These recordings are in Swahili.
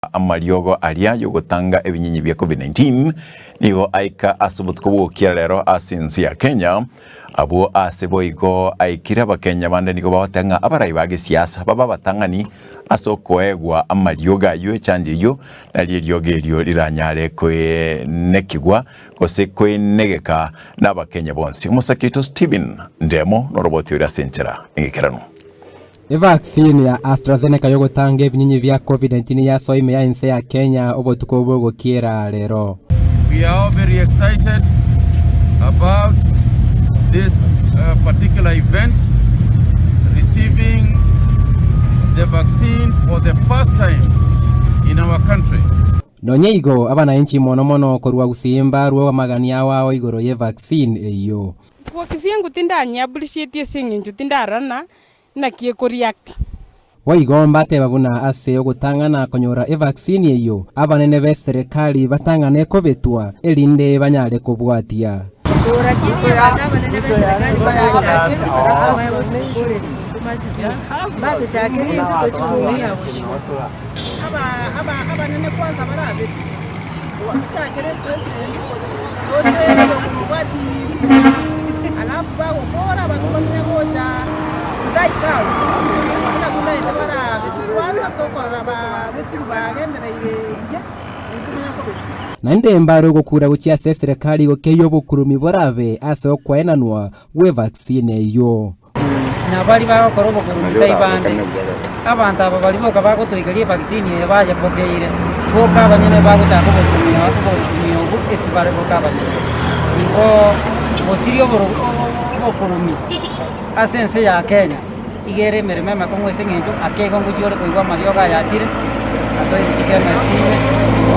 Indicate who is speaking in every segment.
Speaker 1: amariogo aria yogotanga ebinyinyi bya COVID-19 nigo aika asubutuko bwokia rero asinsi ya Kenya abo aseboigo aikira abakenya bande nigo baotanga abarayi bage siasa baba batangani asokoegwa amarioga yo echanje yo nali ryogerio riranyare kwe nekigwa kose kwe negeka n'abakenya bonsi umusakito Steven Ndemo no roboti ura senchera ingikirano.
Speaker 2: Vaccine ya AstraZeneca yogotanga ebinyinyi bya COVID-19 ya soime ya inse ya Kenya obotuko bwogokiera rero.
Speaker 3: We are all very excited about this particular event, receiving the vaccine for the first time in our country.
Speaker 2: Nonyeigo abananchi mono korwa gusimba ruwa magania wao igoro ye vaccine eyo.
Speaker 4: Kwa kifiangu tindanya appreciate singinju tindarana na kieko react.
Speaker 2: Waigomba te babuna ase ogutangana konyora vaccine eyo abanene be serikali batangane kobetua elinde banyare kubwatia.
Speaker 5: Tora kiko ya abanene be serikali bayachake bato chake ni kuchumia
Speaker 4: abanene kwanza barabe wachakere president ote kubwati alafu bago bora batumanya ngoja ndaikao na kulaenda barabe kwanza tokora ba bitu bagendera ile ikumenya ko
Speaker 2: na ndembaro gukura gukia serikali gokeyo bukurumi borabe aso kwenanwa we vaccine eyo
Speaker 5: na bali bakoro bukurumi taibande abantu aba bali boka bagotoikarie vaccine baje pokeire boka abanyene bagutaka bukurumi ubu esibare boka abanyene ingo bosirio bukurumi asense ya Kenya igere meremema kongwese ngenjo akego nguchiore koigwa marioga yatire aso ichike mestime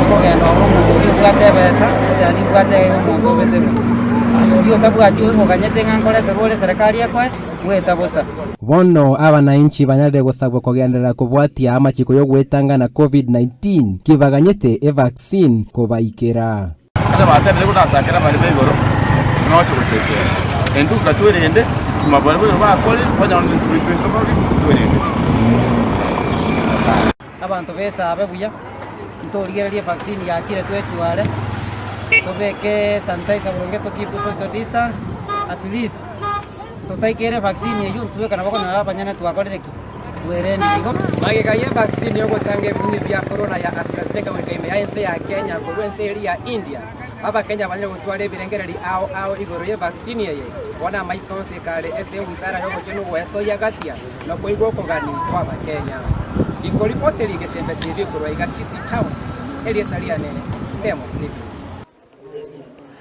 Speaker 5: okogenda omuntu byugwatebesa yani bwate omuntu betero yo tabwati oganyete ngangorete role serikali yakwe gweta bosa
Speaker 2: bono abananchi banyade gusabwa kugendera kubwatia amachiko yo gwetanga na COVID-19 kivaganyete vaccine kobaikera
Speaker 3: Ada batende kudatakira bari begoro no chukuteke endu katwerende mabara bero bakole bajana n'ibintu twerende
Speaker 5: abantu besa abebuya ntorigererie vaccine yakire twetware tobeke sanitizer bulonge to keep social distance at least totaikere vaccine eyo tuweka nabako na abanyana twakorereki twerende igo
Speaker 6: magikaye vaccine yo gutanga ebinyinyi bya corona ya AstraZeneca wekaime ya inse ya Kenya kurwense ya India aba Kenya banyere gutwara ebirengereri ao igoro ye vaccine ye bona maisonse kale ese wizara yo gukeno weso yagatia no koigwo kogani kwa Kenya ikoripoteri getembe TV kurwa iga Kisii town elietalia nene Demo Steve.